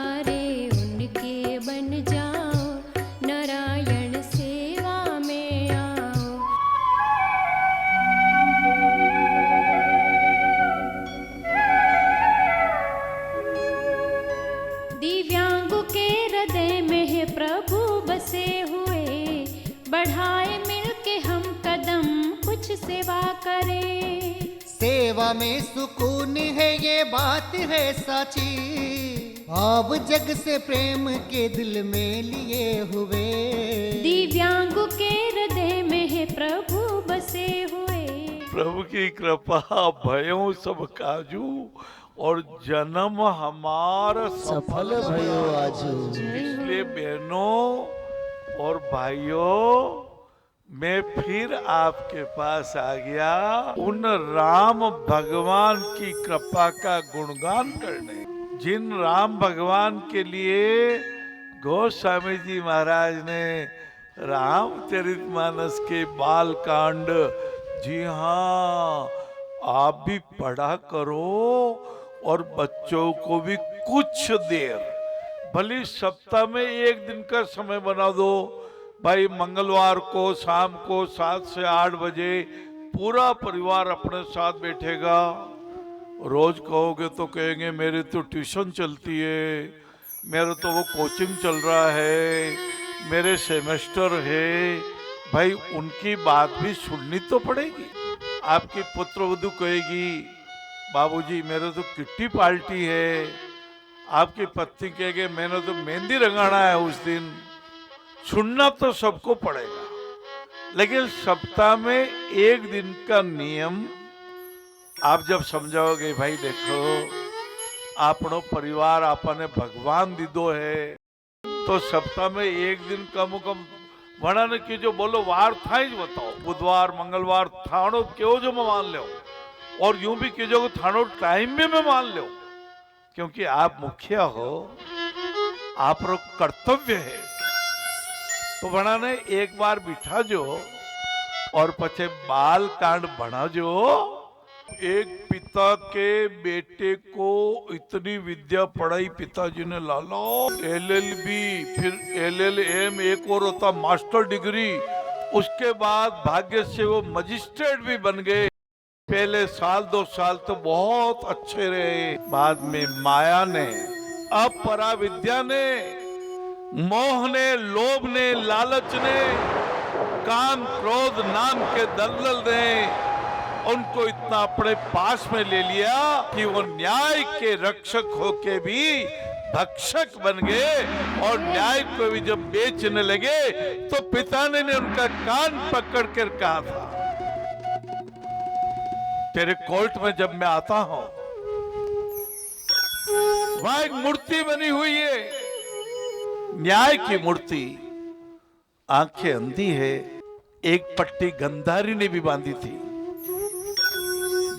सारे उनके बन जाओ, नारायण सेवा में आओ। दिव्यांगों के हृदय में है प्रभु बसे हुए, बढ़ाए मिलके हम कदम, कुछ सेवा करें। सेवा में सुकून है ये बात है साची, भाव जग से प्रेम के दिल में लिए हुए। दिव्यांगों के हृदय में है प्रभु बसे हुए। प्रभु की कृपा भयों सब काजू, और जन्म हमारा सफल भयो आजू। इसलिए बहनों और भाइयों, मैं फिर आपके पास आ गया उन राम भगवान की कृपा का गुणगान करने, जिन राम भगवान के लिए गोस्वामी जी महाराज ने रामचरितमानस के बाल कांड, जी हाँ, आप भी पढ़ा करो और बच्चों को भी कुछ देर, भले सप्ताह में एक दिन का समय बना दो भाई। मंगलवार को शाम को 7 से 8 बजे पूरा परिवार अपने साथ बैठेगा। रोज कहोगे तो कहेंगे मेरी तो ट्यूशन चलती है, मेरा तो वो कोचिंग चल रहा है, मेरे सेमेस्टर है। भाई उनकी बात भी सुननी तो पड़ेगी। आपकी पुत्रवधू कहेगी बाबूजी मेरे तो किट्टी पार्टी है, आपकी पत्नी कहेगी मैंने तो मेहंदी रंगाना है उस दिन। सुनना तो सबको पड़ेगा, लेकिन सप्ताह में एक दिन का नियम आप जब समझाओगे, भाई देखो आपनो परिवार आपने भगवान दीदो है, तो सप्ताह में एक दिन कम वर्णन की जो बोलो वार था ही बताओ, बुधवार मंगलवार थानो क्यों जो मैं मान लो, और यूं भी कीजो थानो टाइम में मैं मान लो, क्योंकि आप मुखिया हो, आप कर्तव्य है। तो बनाने एक बार बिठा जो और पछे बाल कांड बना जो। एक पिता के बेटे को इतनी विद्या पढ़ाई पिताजी ने लाला, LLB फिर LLM, एक और होता मास्टर डिग्री, उसके बाद भाग्य से वो मजिस्ट्रेट भी बन गए। पहले 1-2 साल तो बहुत अच्छे रहे, बाद में माया ने, अपरा विद्या ने, मोह ने, लोभ ने, लालच ने, काम क्रोध नाम के दलदल ने उनको इतना अपने पास में ले लिया कि वो न्याय के रक्षक होके भी भक्षक बन गए। और न्याय को भी जब बेचने लगे तो पिता ने उनका कान पकड़ कर कहा था, तेरे कोर्ट में जब मैं आता हूं वहां एक मूर्ति बनी हुई है, न्याय की मूर्ति, आंखें अंधी है, एक पट्टी गंधारी ने भी बांधी थी।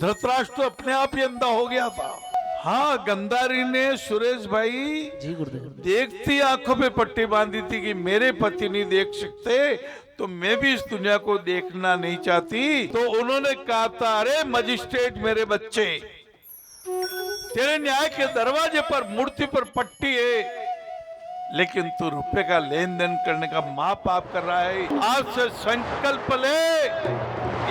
धृतराष्ट्र तो अपने आप ही अंधा हो गया था। हाँ, गंधारी ने सुरेश भाई जी गुरुदेव, देखती आंखों पे पट्टी बांधी थी कि मेरे पति नहीं देख सकते तो मैं भी इस दुनिया को देखना नहीं चाहती। तो उन्होंने कहा था, अरे मजिस्ट्रेट मेरे बच्चे, तेरे न्याय के दरवाजे पर मूर्ति पर पट्टी है, लेकिन तू रुपए का लेन देन करने का महापाप कर रहा है। आज से संकल्प ले,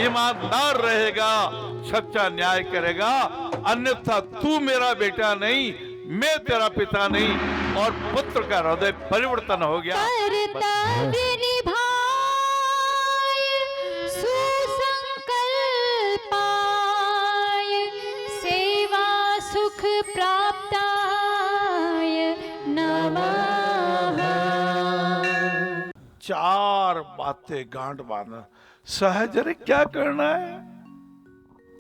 ईमानदार रहेगा, सच्चा न्याय करेगा, अन्यथा तू मेरा बेटा नहीं, मैं तेरा पिता नहीं। और पुत्र का हृदय परिवर्तन हो गया। कर्तव्य निभाय, सुसंकल्पाय, सेवा सुख प्राप्ताय नमः। 4 बातें गांठ बांधना सहज। अरे क्या करना है,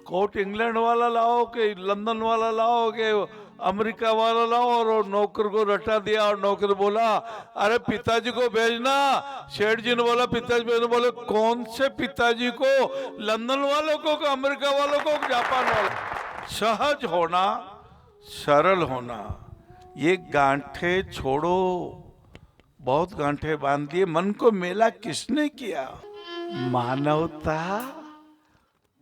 कोट इंग्लैंड वाला लाओ कि लंदन वाला लाओ कि अमेरिका वाला लाओ, और नौकर को रटा दिया और नौकर बोला अरे पिताजी को भेजना। सेठ जी ने बोला पिताजी ने बोले कौन से पिताजी को, लंदन वालों को, अमेरिका वालों को, जापान वालों। सहज होना, सरल होना, ये गांठे छोड़ो। बहुत गांठे बांध दिए, मन को मेला किसने किया। मानवता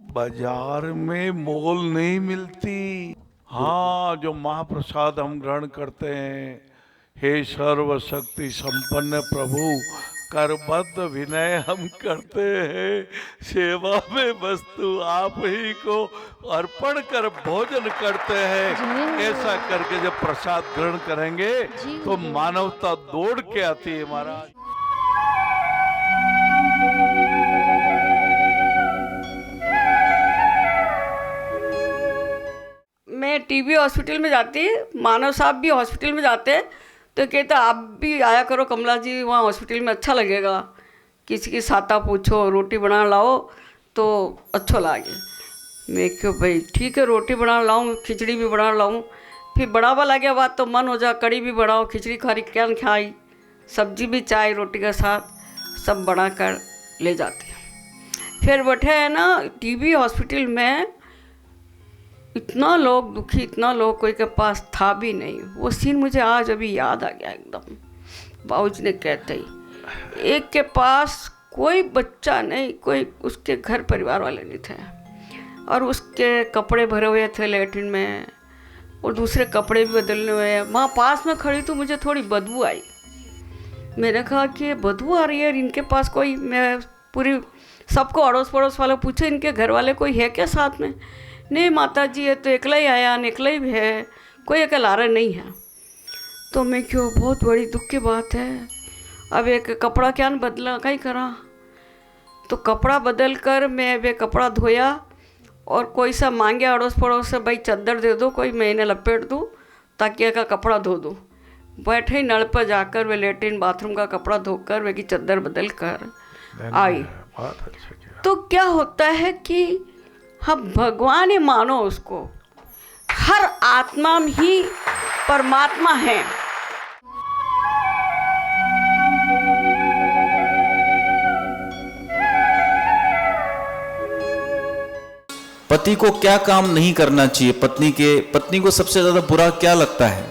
बाजार में मोल नहीं मिलती। हाँ, जो महाप्रसाद हम ग्रहण करते हैं, हे सर्वशक्ति संपन्न प्रभु, करबद्ध विनय हम करते हैं, सेवा में वस्तु आप ही को अर्पण कर भोजन करते हैं। ऐसा करके जब प्रसाद ग्रहण करेंगे तो मानवता दौड़ के आती है महाराज। मैं टीबी हॉस्पिटल में जाती, मानव साहब भी हॉस्पिटल में जाते, तो कहता आप भी आया करो कमला जी, वहाँ हॉस्पिटल में अच्छा लगेगा, किसी की साता पूछो, रोटी बना लाओ तो अच्छा लगे। मैं क्यों भाई ठीक है, रोटी बना लाऊं, खिचड़ी भी बना लाऊं। फिर बढ़ावा लगे बात तो मन हो जा, कड़ी भी बनाओ, खिचड़ी खारी क्या खाई, सब्जी भी चाय रोटी के साथ सब बना कर ले जाते हैं। फिर बैठे है ना टीबी हॉस्पिटल में, इतना लोग दुखी, इतना लोग कोई के पास था भी नहीं। वो सीन मुझे आज अभी याद आ गया एकदम। बाबूजी ने कहते ही एक के पास कोई बच्चा नहीं, कोई उसके घर परिवार वाले नहीं थे, और उसके कपड़े भरे हुए थे लेट्रिन में, और दूसरे कपड़े भी बदलने हुए। वहाँ पास में खड़ी तो मुझे थोड़ी बदबू आई। मैंने कहा कि बदबू आ रही है, इनके पास कोई, मैं पूरी सबको अड़ोस पड़ोस वाले पूछे इनके घर वाले कोई है क्या साथ में। नहीं माता जी ये तो अकेला ही आया, अकेला ही है, कोई अकेला रहा नहीं है। तो मैं क्यों, बहुत बड़ी दुख की बात है। अब एक कपड़ा क्या न बदला, कहीं करा, तो कपड़ा बदल कर मैं वे कपड़ा धोया, और कोई सा मांगे अड़ोस पड़ोस से, भाई चादर दे दो, कोई मैं इन्हें लपेट दूँ, ताकि का कपड़ा धो दूँ। बैठे ही नल पर जाकर वे लेट्रिन बाथरूम का कपड़ा धोकर वे की चादर बदल कर आई। तो क्या होता है कि हम भगवान ही मानो उसको, हर आत्मा ही परमात्मा है। पति को क्या काम नहीं करना चाहिए, पत्नी को सबसे ज्यादा बुरा क्या लगता है?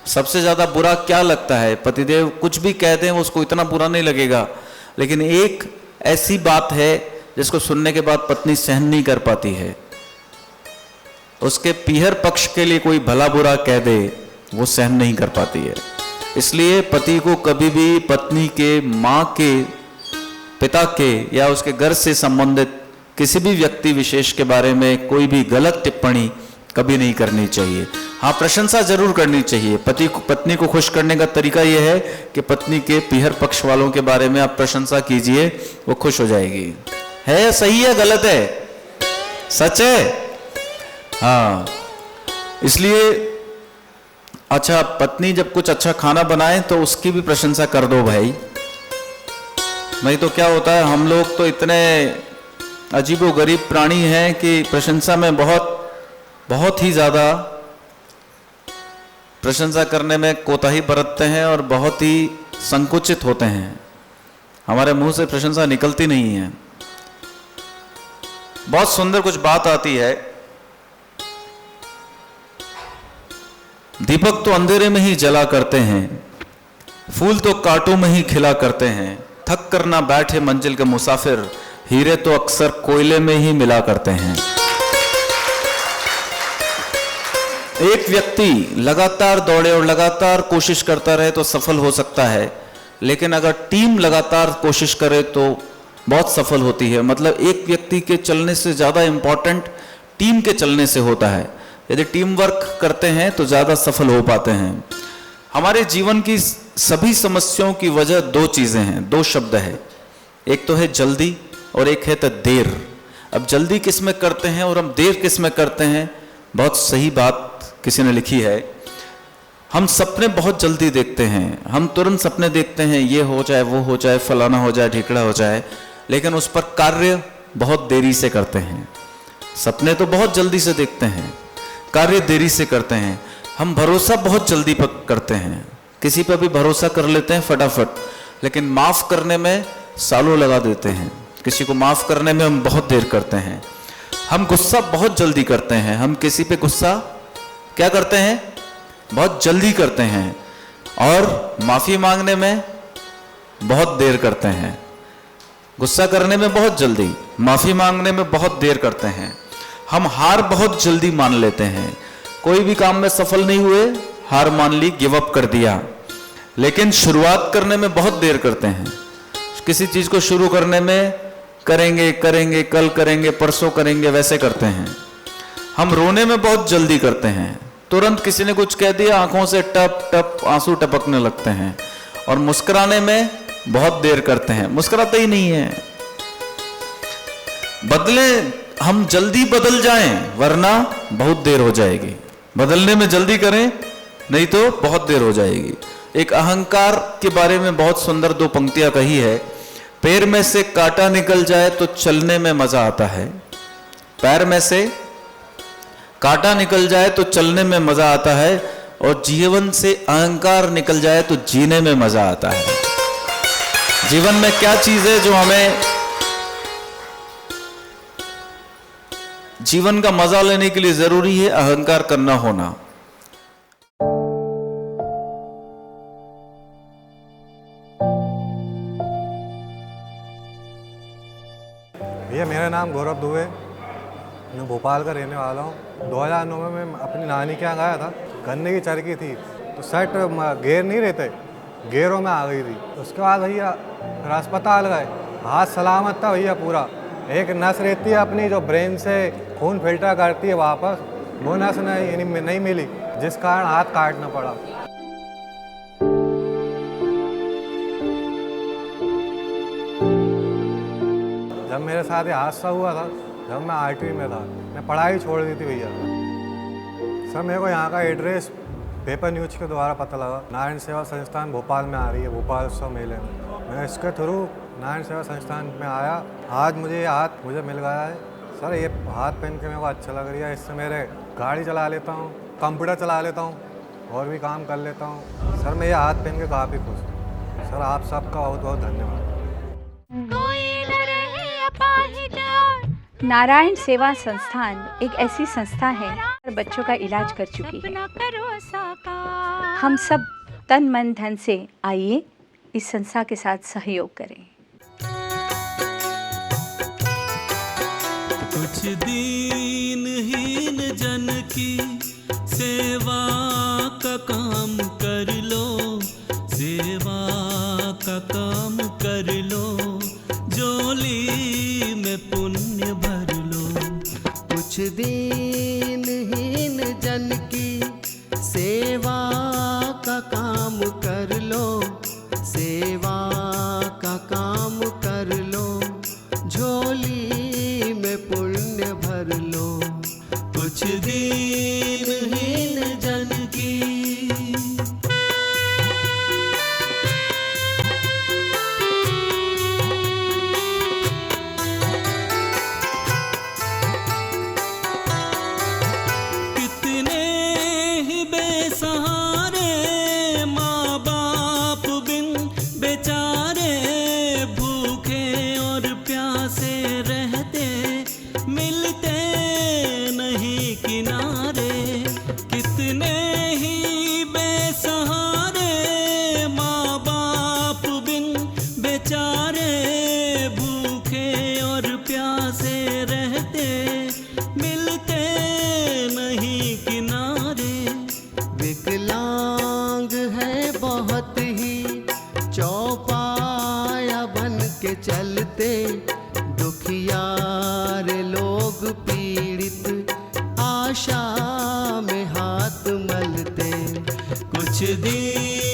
सबसे ज्यादा बुरा क्या लगता है? पतिदेव कुछ भी कहते हैं उसको इतना बुरा नहीं लगेगा, लेकिन एक ऐसी बात है जिसको सुनने के बाद पत्नी सहन नहीं कर पाती है। उसके पीहर पक्ष के लिए कोई भला बुरा कह दे, वो सहन नहीं कर पाती है। इसलिए पति को कभी भी पत्नी के, माँ के, पिता के या उसके घर से संबंधित किसी भी व्यक्ति विशेष के बारे में कोई भी गलत टिप्पणी कभी नहीं करनी चाहिए। हाँ, प्रशंसा जरूर करनी चाहिए। पत्नी को खुश करने का तरीका यह है कि पत्नी के पीहर पक्ष वालों के बारे में आप प्रशंसा कीजिए, वो खुश हो जाएगी। है सही है गलत है? सच है। हाँ, इसलिए अच्छा, पत्नी जब कुछ अच्छा खाना बनाए तो उसकी भी प्रशंसा कर दो भाई। नहीं तो क्या होता है, हम लोग तो इतने अजीबोगरीब प्राणी हैं कि प्रशंसा में बहुत ही ज्यादा प्रशंसा करने में कोताही बरतते हैं और बहुत ही संकुचित होते हैं। हमारे मुंह से प्रशंसा निकलती नहीं है। बहुत सुंदर कुछ बात आती है, दीपक तो अंधेरे में ही जला करते हैं, फूल तो कांटों में ही खिला करते हैं, थक कर ना बैठे मंजिल के मुसाफिर, हीरे तो अक्सर कोयले में ही मिला करते हैं। एक व्यक्ति लगातार दौड़े और लगातार कोशिश करता रहे तो सफल हो सकता है, लेकिन अगर टीम लगातार कोशिश करे तो बहुत सफल होती है। मतलब एक व्यक्ति के चलने से ज्यादा इंपॉर्टेंट टीम के चलने से होता है। यदि टीम वर्क करते हैं तो ज्यादा सफल हो पाते हैं। हमारे जीवन की सभी समस्याओं की वजह दो चीजें हैं, दो शब्द है, एक तो है जल्दी और एक है तो देर। अब जल्दी किस में करते हैं और हम देर किस में करते हैं? बहुत सही बात किसी ने लिखी है। हम सपने बहुत जल्दी देखते हैं, हम तुरंत सपने देखते हैं, ये हो जाए, वो हो जाए, फलाना हो जाए, ढिकड़ा हो जाए, लेकिन उस पर कार्य बहुत देरी से करते हैं। सपने तो बहुत जल्दी से देखते हैं, कार्य देरी से करते हैं। हम भरोसा बहुत जल्दी करते हैं, किसी पर भी भरोसा कर लेते हैं फटाफट, लेकिन माफ करने में सालों लगा देते हैं। किसी को माफ करने में हम बहुत देर करते हैं। हम गुस्सा बहुत जल्दी करते हैं, हम किसी पे गुस्सा क्या करते हैं? बहुत जल्दी करते हैं, और माफी मांगने में बहुत देर करते हैं। गुस्सा करने में बहुत जल्दी, माफी मांगने में बहुत देर करते हैं। हम हार बहुत जल्दी मान लेते हैं। कोई भी काम में सफल नहीं हुए, हार मान ली, गिव अप कर दिया। लेकिन शुरुआत करने में बहुत देर करते हैं। किसी चीज को शुरू करने में करेंगे करेंगे, कल करेंगे, परसों करेंगे, वैसे करते हैं। हम रोने में बहुत जल्दी करते हैं, तुरंत किसी ने कुछ कह दिया आंखों से टप टप आंसू टपकने लगते हैं। और मुस्कुराने में बहुत देर करते हैं, मुस्कुराते ही नहीं है। बदले, हम जल्दी बदल जाएं वरना बहुत देर हो जाएगी। बदलने में जल्दी करें, नहीं तो बहुत देर हो जाएगी। एक अहंकार के बारे में बहुत सुंदर 2 पंक्तियां कही है। पैर में से कांटा निकल जाए तो चलने में मजा आता है। पैर में से कांटा निकल जाए तो चलने में मजा आता है, और जीवन से अहंकार निकल जाए तो जीने में मजा आता है। जीवन में क्या चीज है जो हमें जीवन का मजा लेने के लिए जरूरी है? अहंकार करना होना। भैया मेरा नाम गौरव दुबे, मैं भोपाल का रहने वाला हूँ। 2009 में मैं अपनी नानी के यहाँ गया था, गन्ने की चरखी थी तो सेट गेयर नहीं रहते, गेयरों में आ गई थी। उसके बाद भैया फिर अस्पताल गए, हाथ सलामत था भैया पूरा। एक नस रहती है अपनी जो ब्रेन से खून फिल्टर करती है वापस, वो नस नहीं मिली, जिस कारण हाथ काटना पड़ा। जब मेरे साथ ये हादसा हुआ था, जब मैं आरटीवी में था, मैं पढ़ाई छोड़ दी थी भैया। सर मेरे को यहाँ का एड्रेस पेपर न्यूज़ के द्वारा पता लगा। नारायण सेवा संस्थान भोपाल में आ रही है, भोपाल उत्सव मेले में। मैं इसके थ्रू नारायण सेवा संस्थान में आया। आज मुझे ये हाथ मुझे मिल गया है। सर ये हाथ पहन के मेरे को अच्छा लग रहा है। इससे मेरे गाड़ी चला लेता हूँ, कंप्यूटर चला लेता हूँ, और भी काम कर लेता हूँ। सर मैं ये हाथ पहन के काफ़ी खुश हूँ। सर आप सबका बहुत बहुत धन्यवाद। नारायण सेवा संस्थान एक ऐसी संस्था है बच्चों का इलाज कर चुकी है। हम सब तन मन धन से आइए इस संस्था के साथ सहयोग करें। कुछ दीनहीन जन की सेवा का काम कर लो, सेवा का काम कर लो, झोली में पुण्य भर लो। कुछ दीनहीन जन की सेवा का काम कर लो, सेवा का काम कर लो, झोली में पुण्य भर लो। कुछ दीनहीन जन की चलते दुखियार लोग पीड़ित आशा में हाथ मलते। कुछ दिन